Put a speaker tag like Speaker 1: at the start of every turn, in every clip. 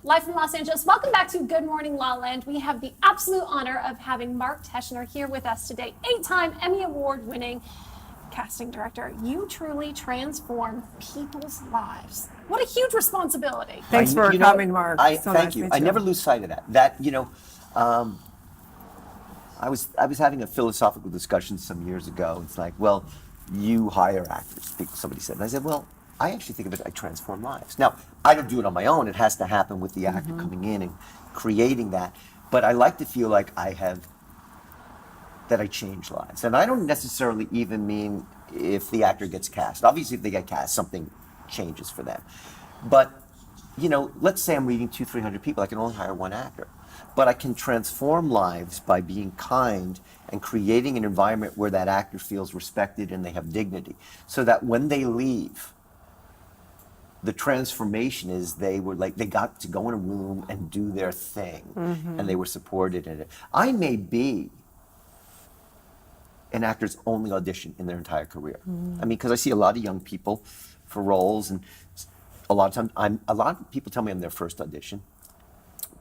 Speaker 1: Live from Los Angeles. Welcome back to Good Morning La Land. We have the absolute honor of having Mark Teschner here with us today, 8-time Emmy Award winning casting director. You truly transform people's lives. What a huge responsibility.
Speaker 2: Thanks for coming, Mark.
Speaker 3: Thank you. I never lose sight of that. I was having a philosophical discussion some years ago. It's like, well, you hire actors, somebody said. And I said, well, I actually think of it, I transform lives. Now, I don't do it on my own. It has to happen with the actor coming in and creating that. But I like to feel like that I change lives. And I don't necessarily even mean if the actor gets cast. Obviously, if they get cast, something changes for them. But, let's say I'm reading 200-300 people. I can only hire one actor. But I can transform lives by being kind and creating an environment where that actor feels respected and they have dignity. So that when they leave, the transformation is they got to go in a room and do their thing, and they were supported in it. I may be an actor's only audition in their entire career. I mean, because I see a lot of young people for roles, and a lot of people tell me I'm their first audition,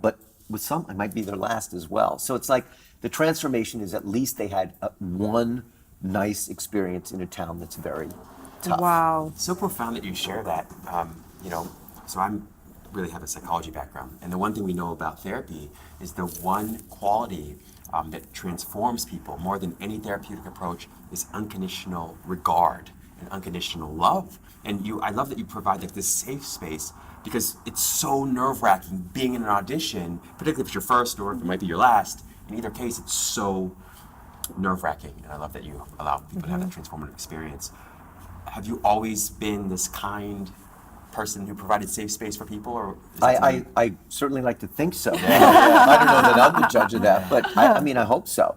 Speaker 3: but with some, I might be their last as well. So it's like the transformation is at least they had one nice experience in a town that's very tough.
Speaker 2: Wow.
Speaker 4: It's so profound that you share that. So I'm really have a psychology background, and the one thing we know about therapy is the one quality that transforms people more than any therapeutic approach is unconditional regard and unconditional love. And I love that you provide this safe space, because it's so nerve-wracking being in an audition, particularly if it's your first or if it might be your last. In either case, it's so nerve-wracking, and I love that you allow people to have that transformative experience. Have you always been this kind person who provided safe space for people, or
Speaker 3: I certainly like to think so. I don't know that I'm the judge of that, but I hope so.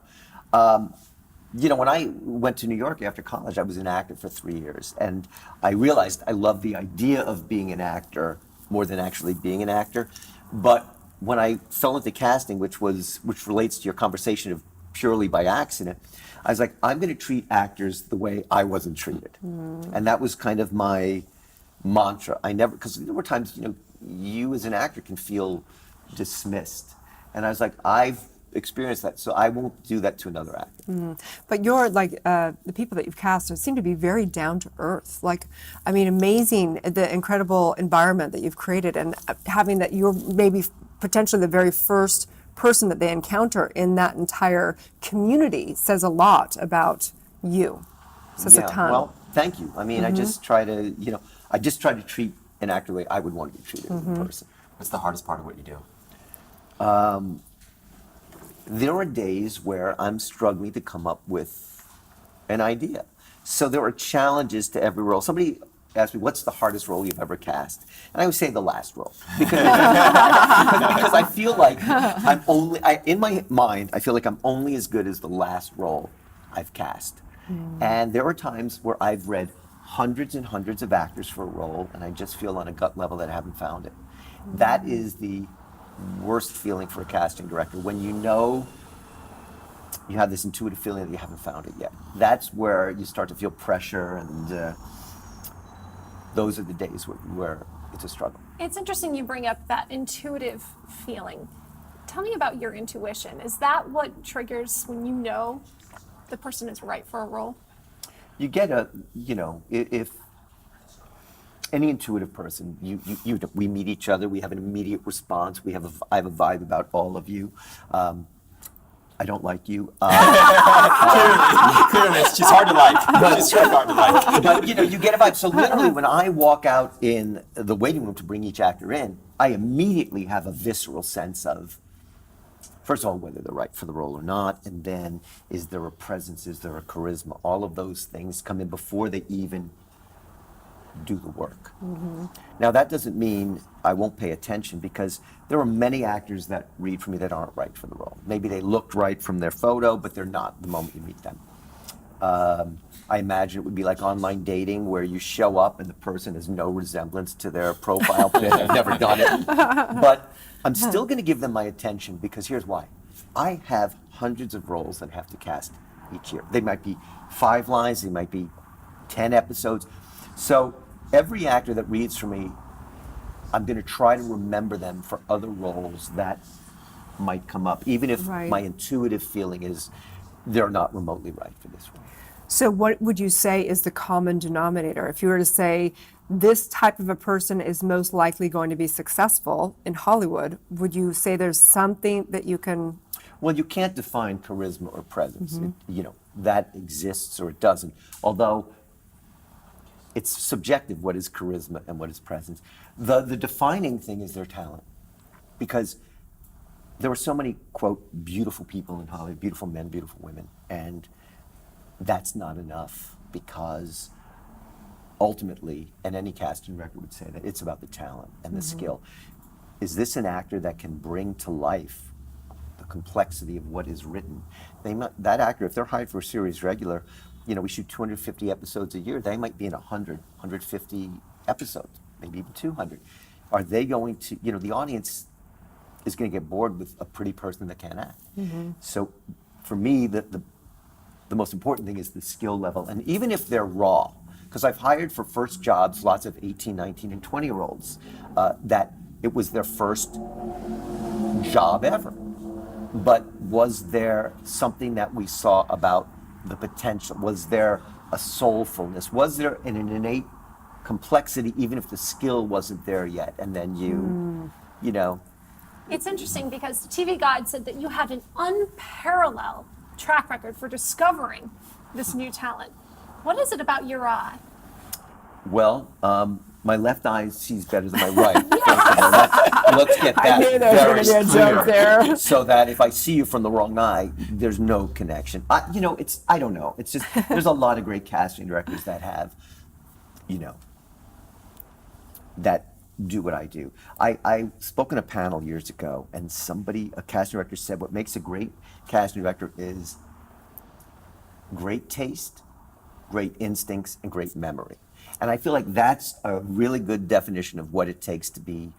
Speaker 3: When I went to New York after college, I was an actor for 3 years, and I realized I loved the idea of being an actor more than actually being an actor. But when I fell into casting, which relates to your conversation of purely by accident, I was like, I'm going to treat actors the way I wasn't treated. And that was kind of my mantra. Because there were times, you as an actor can feel dismissed. And I was like, I've experienced that, so I won't do that to another actor.
Speaker 2: But you're the people that you've cast seem to be very down to earth. Amazing, the incredible environment that you've created, and having that you're maybe potentially the very first person that they encounter in that entire community says a lot about you. Says a ton.
Speaker 3: Well, thank you. I just try to treat an actor the way I would want to be treated as a person.
Speaker 4: What's the hardest part of what you do?
Speaker 3: There are days where I'm struggling to come up with an idea. So there are challenges to every role. Somebody asked me, what's the hardest role you've ever cast? And I would say the last role. Because I feel like in my mind, I feel like I'm only as good as the last role I've cast. And there are times where I've read hundreds and hundreds of actors for a role, and I just feel on a gut level that I haven't found it. That is the worst feeling for a casting director, when you have this intuitive feeling that you haven't found it yet. That's where you start to feel pressure, and those are the days where it's a struggle.
Speaker 1: It's interesting you bring up that intuitive feeling. Tell me about your intuition. Is that what triggers when you know the person is right for a role?
Speaker 3: You get if any intuitive person, we meet each other, we have an immediate response, I have a vibe about all of you. I don't like you.
Speaker 4: Clearly, she's hard to like. She's hard to like.
Speaker 3: But you get a vibe. So literally, when I walk out in the waiting room to bring each actor in, I immediately have a visceral sense of, first of all, whether they're right for the role or not, and then is there a presence, is there a charisma? All of those things come in before they even do the work. Now, that doesn't mean I won't pay attention, because there are many actors that read for me that aren't right for the role. Maybe they looked right from their photo, but they're not the moment you meet them. I imagine it would be like online dating, where you show up and the person has no resemblance to their profile pic. I've never done it. But I'm still going to give them my attention, because here's why. I have hundreds of roles that I have to cast each year. They might be 5 lines, they might be 10 episodes. So every actor that reads for me I'm going to try to remember them for other roles that might come up, even if
Speaker 2: Right.
Speaker 3: my intuitive feeling is they're not remotely right for this role.
Speaker 2: So what would you say is the common denominator? If you were to say this type of a person is most likely going to be successful in Hollywood, would you say there's something that you can?
Speaker 3: Well, you can't define charisma or presence. That exists or it doesn't. Although it's subjective what is charisma and what is presence. The defining thing is their talent. Because there were so many, quote, beautiful people in Hollywood, beautiful men, beautiful women, and that's not enough because ultimately, and any casting director would say that, it's about the talent and the skill. Is this an actor that can bring to life the complexity of what is written? That actor, if they're hired for a series regular, we shoot 250 episodes a year, they might be in 100, 150 episodes, maybe even 200. Are they going to, the audience is going to get bored with a pretty person that can't act. So for me, the most important thing is the skill level. And even if they're raw, because I've hired for first jobs lots of 18, 19, and 20-year-olds that it was their first job ever. But was there something that we saw about the potential? Was there a soulfulness? Was there an innate complexity, even if the skill wasn't there yet? And then you know.
Speaker 1: It's interesting because TV Guide said that you had an unparalleled track record for discovering this new talent. What is it about your eye?
Speaker 3: Well, my left eye sees better than my right. First of all. Let's get that
Speaker 2: knew there was
Speaker 3: very
Speaker 2: gonna be a joke
Speaker 3: clear,
Speaker 2: there.
Speaker 3: so that if I see you from the wrong eye, there's no connection. I don't know. It's just there's a lot of great casting directors that have, that do what I do. I spoke in a panel years ago, and a casting director said, what makes a great casting director is great taste, great instincts, and great memory. And I feel like that's a really good definition of what it takes to be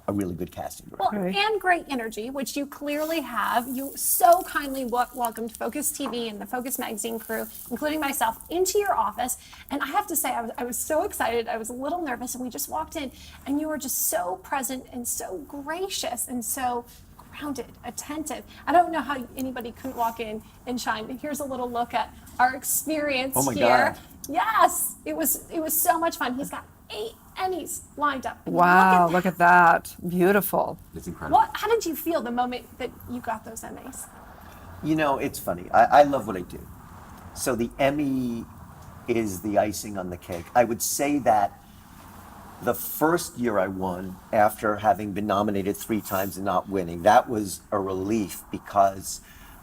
Speaker 3: a really good casting director.
Speaker 1: Well, and great energy, which you clearly have. You so kindly welcomed Focus TV and the Focus Magazine crew, including myself, into your office. And I have to say, I was so excited. I was a little nervous, and we just walked in, and you were just so present and so gracious and so grounded, attentive. I don't know how anybody couldn't walk in and shine. And here's a little look at our experience
Speaker 3: Oh my
Speaker 1: here.
Speaker 3: God.
Speaker 1: Yes, it was so much fun. He's got 8 Emmys lined up.
Speaker 2: Wow,
Speaker 1: Look
Speaker 2: look at that. Beautiful.
Speaker 4: It's incredible.
Speaker 1: How did you feel the moment that you got those Emmys?
Speaker 3: It's funny. I love what I do. So the Emmy is the icing on the cake. I would say that the first year I won, after having been nominated 3 times and not winning, that was a relief because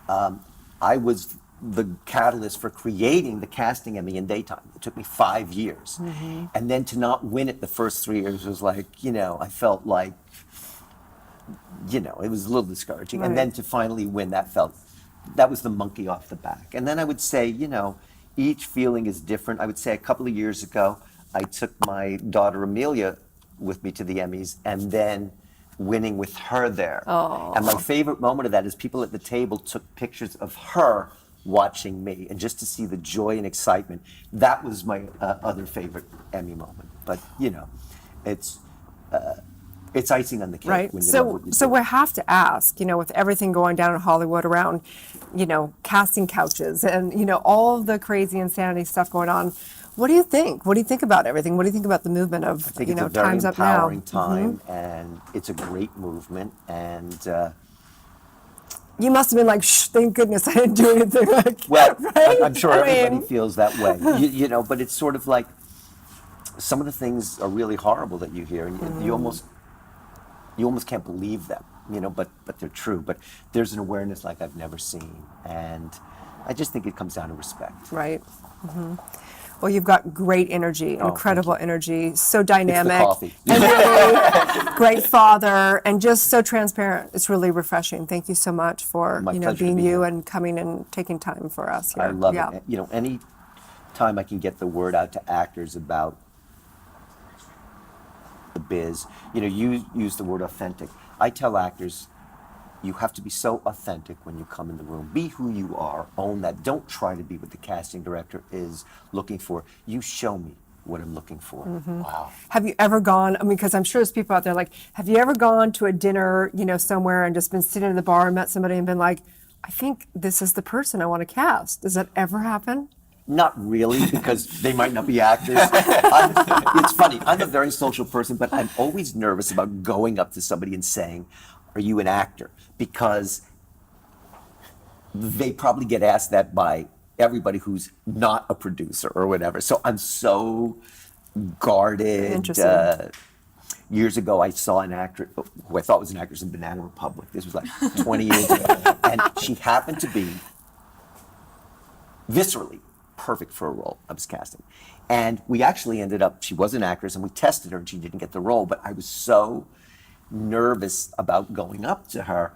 Speaker 3: I was the catalyst for creating the casting Emmy in daytime. It took me 5 years. And then to not win it the first 3 years was like, I felt like, it was a little discouraging. And then to finally win, that was the monkey off the back. And then I would say, each feeling is different. I would say a couple of years ago, I took my daughter Amelia with me to the Emmys, and then winning with her there.
Speaker 2: Oh.
Speaker 3: And my favorite moment of that is people at the table took pictures of her watching me, and just to see the joy and excitement. That was my other favorite Emmy moment. But it's icing on the cake.
Speaker 2: Right.
Speaker 3: When you love what you
Speaker 2: So
Speaker 3: do.
Speaker 2: we have to ask, with everything going down in Hollywood around, casting couches and, all the crazy insanity stuff going on. What do you think? What do you think about everything? What do you think about the movement of,
Speaker 3: I think it's a very
Speaker 2: Time's Up Now?
Speaker 3: empowering time, and it's a great movement. And
Speaker 2: You must have been like, shh, thank goodness I didn't do anything.
Speaker 3: well,
Speaker 2: right?
Speaker 3: I'm sure
Speaker 2: I
Speaker 3: everybody
Speaker 2: mean-
Speaker 3: feels that way. But it's sort of like some of the things are really horrible that you hear, and you almost can't believe them. But they're true. But there's an awareness like I've never seen, and I just think it comes down to respect.
Speaker 2: Right. Well, you've got great energy,
Speaker 3: thank
Speaker 2: incredible energy, so dynamic.
Speaker 3: coffee.
Speaker 2: And really great father, and just so transparent. It's really refreshing. Thank you so much for
Speaker 3: My pleasure to
Speaker 2: being
Speaker 3: be
Speaker 2: you
Speaker 3: here.
Speaker 2: and coming and taking time for us here.
Speaker 3: I love
Speaker 2: yeah.
Speaker 3: it. Any time I can get the word out to actors about the biz, you use the word authentic. I tell actors, you have to be so authentic when you come in the room. Be who you are. Own that. Don't try to be what the casting director is looking for. You show me. what I'm looking for.
Speaker 4: Wow.
Speaker 2: Have you ever gone, I mean, because I'm sure there's people out there like, have you ever gone to a dinner, somewhere and just been sitting in the bar and met somebody and been like, I think this is the person I want to cast? Does that ever happen?
Speaker 3: Not really, because they might not be actors. It's funny, I'm a very social person, but I'm always nervous about going up to somebody and saying, are you an actor? Because they probably get asked that by everybody who's not a producer or whatever. So I'm so guarded.
Speaker 2: Interesting.
Speaker 3: Years ago, I saw an actor who I thought was an actress in Banana Republic. This was like 20 years ago. And she happened to be viscerally perfect for a role I was casting. And we actually ended up, she was an actress, and we tested her and she didn't get the role. But I was so nervous about going up to her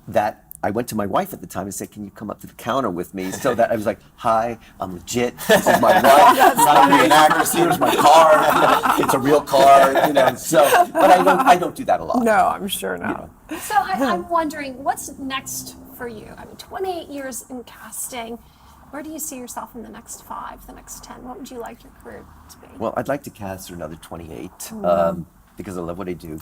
Speaker 3: that I went to my wife at the time and said, can you come up to the counter with me? So that I was like, hi, I'm legit. This is my wife. I'm not an actress. Here's my card. It's a real card, So, but I don't do that a lot.
Speaker 2: No, I'm sure not.
Speaker 1: So I'm wondering, what's next for you? I mean, 28 years in casting. Where do you see yourself in the next 5, the next 10? What would you like your career to be?
Speaker 3: Well, I'd like to cast for another 28 because I love what I do.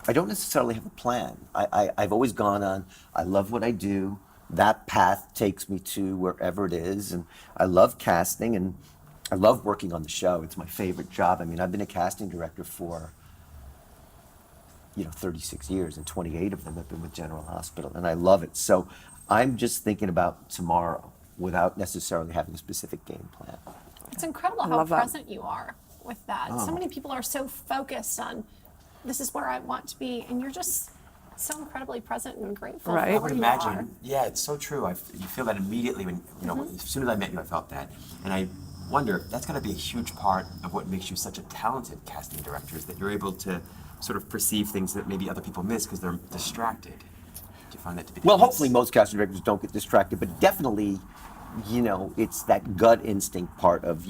Speaker 3: I don't necessarily have a plan. I've always gone on, I love what I do. That path takes me to wherever it is. And I love casting and I love working on the show. It's my favorite job. I mean, I've been a casting director for 36 years, and 28 of them have been with General Hospital, and I love it. So I'm just thinking about tomorrow without necessarily having a specific game plan.
Speaker 1: It's incredible how
Speaker 2: love that.
Speaker 1: present you are with that. So many people are so focused on, this is where I want to be, and you're just so incredibly present and grateful
Speaker 2: Right.
Speaker 1: for
Speaker 2: I
Speaker 1: where
Speaker 4: I would
Speaker 1: you
Speaker 4: imagine,
Speaker 1: are.
Speaker 4: yeah, it's so true. You feel that immediately when, as soon as I met you, I felt that. And I wonder, that's got to be a huge part of what makes you such a talented casting director, is that you're able to sort of perceive things that maybe other people miss because they're distracted. Do you find that to be the
Speaker 3: Well,
Speaker 4: case?
Speaker 3: hopefully most casting directors don't get distracted, but definitely, it's that gut instinct part of,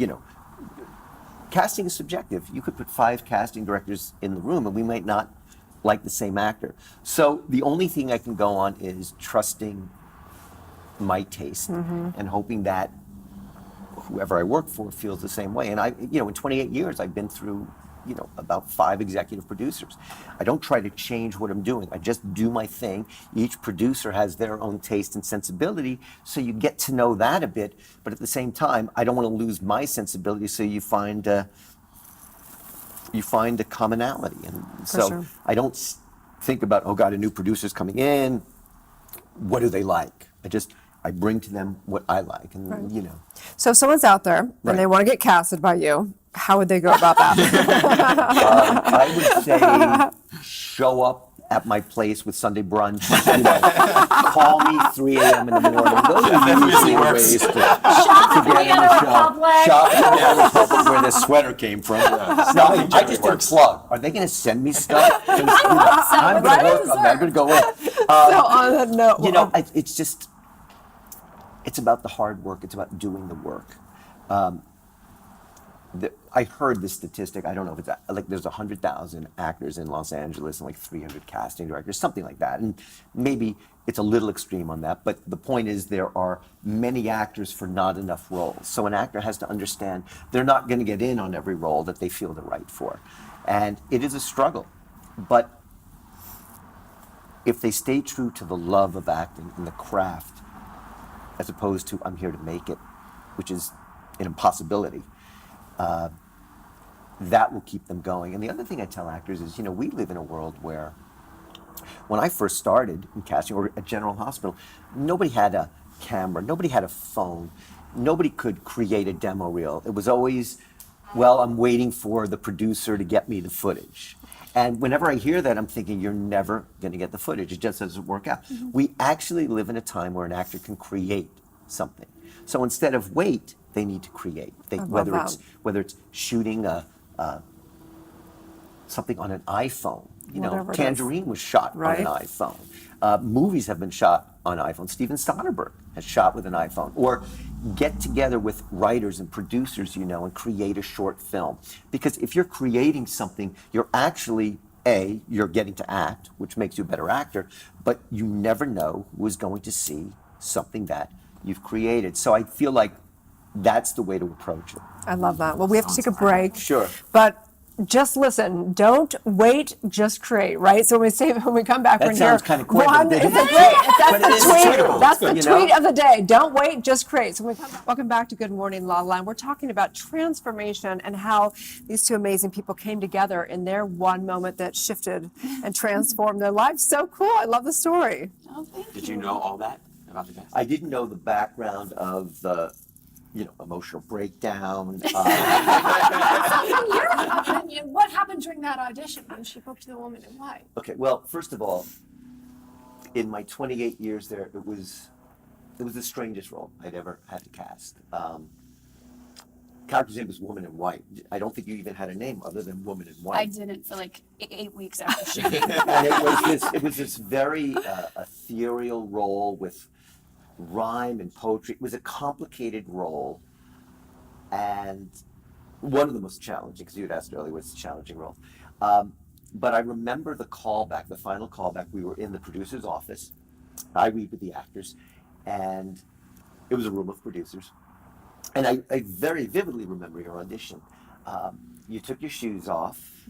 Speaker 3: casting is subjective. You could put 5 casting directors in the room and we might not like the same actor. So the only thing I can go on is trusting my taste and hoping that whoever I work for feels the same way. And in 28 years, I've been through, about 5 executive producers. I don't try to change what I'm doing. I just do my thing. Each producer has their own taste and sensibility, so you get to know that a bit. But at the same time, I don't want to lose my sensibility, so you find a commonality. And so
Speaker 2: sure.
Speaker 3: I don't think about, oh God, a new producer's coming in. What do they like? I bring to them what I like, and
Speaker 2: So if someone's out there
Speaker 3: Right.
Speaker 2: and they want to get casted by you, how would they go about that?
Speaker 3: I would say show up at my place with Sunday brunch. Call me 3 a.m. in the morning. Those are usually the ways to
Speaker 1: Shop at
Speaker 3: get in
Speaker 1: Banana
Speaker 3: the show.
Speaker 1: Republic.
Speaker 3: Shop at Banana Republic, where the sweater came from. No, I just did a
Speaker 4: works.
Speaker 3: plug. Are they going to send me stuff? 'Cause,
Speaker 1: so.
Speaker 3: I'm going to
Speaker 1: Right?
Speaker 3: work. I'm going to go in.
Speaker 2: So on that note,
Speaker 3: It's just, it's about the hard work. It's about doing the work. I heard this statistic. I don't know if it's like there's 100,000 actors in Los Angeles and like 300 casting directors, something like that. And maybe it's a little extreme on that, but the point is there are many actors for not enough roles. So an actor has to understand they're not going to get in on every role that they feel they're right for. And it is a struggle. But if they stay true to the love of acting and the craft, as opposed to I'm here to make it, which is an impossibility, that will keep them going. And the other thing I tell actors is, we live in a world where when I first started in casting or at General Hospital, nobody had a camera, nobody had a phone, nobody could create a demo reel. It was always, well, I'm waiting for the producer to get me the footage. And whenever I hear that, I'm thinking, you're never going to get the footage. It just doesn't work out. We actually live in a time where an actor can create something. So instead of wait, they need to create. Whether it's shooting something on an iPhone.
Speaker 2: Whatever it is.
Speaker 3: Tangerine was shot
Speaker 2: Right.
Speaker 3: on an iPhone. Movies have been shot on iPhone. Steven Soderbergh has shot with an iPhone. Or get together with writers and producers, and create a short film. Because if you're creating something, you're actually, you're getting to act, which makes you a better actor, but you never know who is going to see something that you've created. So I feel like that's the way to approach it.
Speaker 2: I love that. Well, we have to take a break.
Speaker 3: Sure.
Speaker 2: But just listen. Don't wait. Just create. Right. So when we come back,
Speaker 3: That
Speaker 2: we're
Speaker 3: sounds
Speaker 2: here.
Speaker 3: kind of quick.
Speaker 2: One,
Speaker 3: but
Speaker 2: it's
Speaker 3: it
Speaker 2: a
Speaker 3: is.
Speaker 2: great. That's
Speaker 3: But
Speaker 2: the
Speaker 3: it is
Speaker 2: tweet.
Speaker 3: tweetable.
Speaker 2: That's the
Speaker 3: You know?
Speaker 2: tweet of the day. Don't wait. Just create. So when we come back, welcome back to Good Morning LaLa. We're talking about transformation and how these two amazing people came together in their one moment that shifted and transformed their lives. So cool. I love the story.
Speaker 1: Oh, thank
Speaker 4: Did you know all that about the guys?
Speaker 3: I didn't know the background of the, emotional breakdown.
Speaker 1: In your opinion, what happened during that audition when she spoke to the woman in white?
Speaker 3: Okay, well, first of all, in my 28 years there, it was the strangest role I'd ever had to cast. Character's name was Woman in White. I don't think you even had a name other than Woman in White.
Speaker 5: I didn't for like 8 weeks after shooting.
Speaker 3: And it was this very ethereal role with rhyme and poetry. It was a complicated role, and one of the most challenging, because you had asked earlier what's the challenging role. But I remember the callback, the final callback. We were in the producer's office. I read with the actors, and it was a room of producers. And I very vividly remember your audition. You took your shoes off,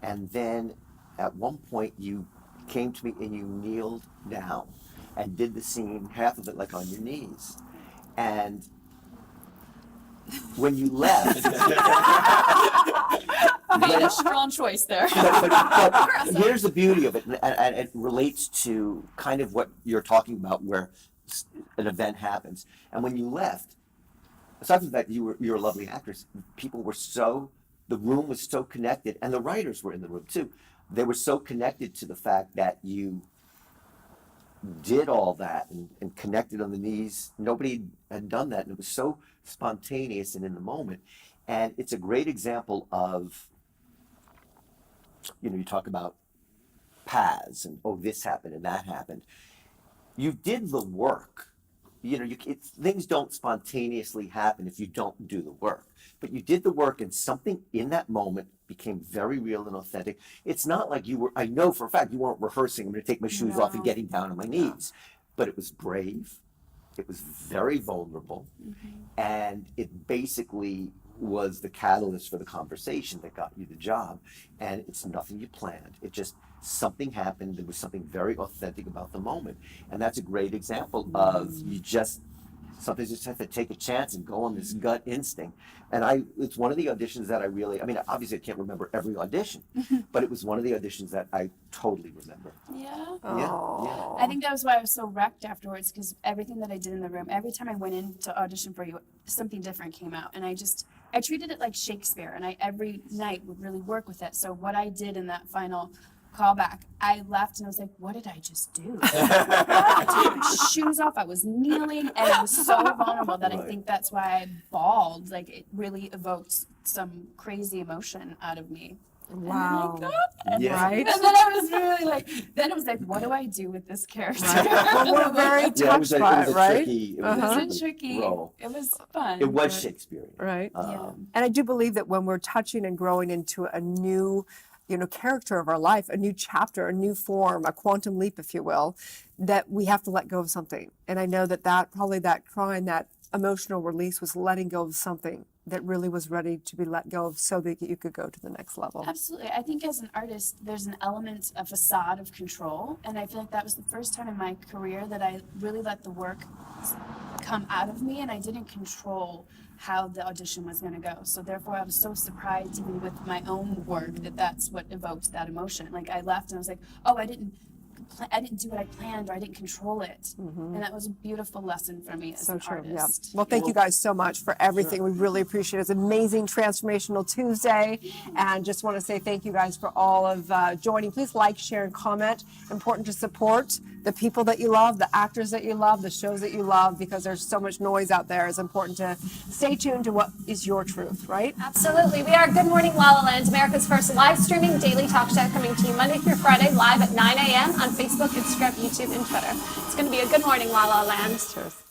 Speaker 3: and then at one point you came to me and you kneeled down and did the scene, half of it like on your knees. And when you left,
Speaker 5: Made a strong choice there.
Speaker 3: but here's the beauty of it, and it relates to kind of what you're talking about, where an event happens. And when you left, aside from that, you're a lovely actress. The room was so connected, and the writers were in the room too. They were so connected to the fact that you did all that and connected on the knees. Nobody had done that, and it was so spontaneous and in the moment. And it's a great example of, you talk about paths and, oh, this happened and that happened. You did the work. Things don't spontaneously happen if you don't do the work. But you did the work, and something in that moment became very real and authentic. It's not like I know for a fact you weren't rehearsing, I'm going to take my shoes off and getting down on my knees. But it was brave. It was very vulnerable. And it basically was the catalyst for the conversation that got you the job. And it's nothing you planned. It just, something happened. There was something very authentic about the moment. And that's a great example of sometimes you just have to take a chance and go on this gut instinct. And it's one of the auditions that obviously I can't remember every audition, but it was one of the auditions that I totally remember.
Speaker 5: Yeah.
Speaker 3: Yeah.
Speaker 5: I think that was why I was so wrecked afterwards, because everything that I did in the room, every time I went in to audition for you, something different came out. And I treated it like Shakespeare, and I every night would really work with it. So what I did in that final callback, I left and I was like, what did I just do? I took my shoes off, I was kneeling, and it was so vulnerable that I think that's why I bawled. Like, it really evoked some crazy emotion out of me.
Speaker 2: Wow.
Speaker 5: And
Speaker 3: Yeah.
Speaker 2: Right?
Speaker 5: then I was really then it was like, what do I do with this character?
Speaker 2: Well, we're very
Speaker 3: Yeah, it was
Speaker 2: touched
Speaker 3: a,
Speaker 2: by
Speaker 3: it was
Speaker 2: it,
Speaker 3: a
Speaker 2: right?
Speaker 3: tricky, it was
Speaker 5: It
Speaker 3: a
Speaker 5: was tricky.
Speaker 3: role.
Speaker 5: It was fun.
Speaker 3: It was
Speaker 5: but-
Speaker 3: Shakespearean.
Speaker 2: Right.
Speaker 3: Um,
Speaker 2: And I do believe that when we're touching and growing into a new, character of our life, a new chapter, a new form, a quantum leap, if you will, that we have to let go of something. And I know that probably that crying, that emotional release was letting go of something that really was ready to be let go of so that you could go to the next level.
Speaker 5: Absolutely. I think as an artist, there's an element, a facade of control. And I feel like that was the first time in my career that I really let the work come out of me, and I didn't control how the audition was going to go. So therefore, I was so surprised, even with my own work, that that's what evoked that emotion. Like, I left and I was like, oh, I didn't do what I planned, or I didn't control it. And that was a beautiful lesson for me as
Speaker 2: So
Speaker 5: an
Speaker 2: true. Yeah.
Speaker 5: artist.
Speaker 2: Well, thank you guys so much for everything. We really appreciate it. It's an amazing transformational Tuesday, and just want to say thank you guys for all of joining. Please like, share, and comment. Important to support the people that you love, the actors that you love, the shows that you love, because there's so much noise out there. It's important to stay tuned to what is your truth, right?
Speaker 1: Absolutely. We are Good Morning La La Land, America's first live streaming daily talk show, coming to you Monday through Friday live at 9 a.m. on Facebook, Instagram, YouTube, and Twitter. It's going to be a Good Morning La La Land.
Speaker 2: Cheers.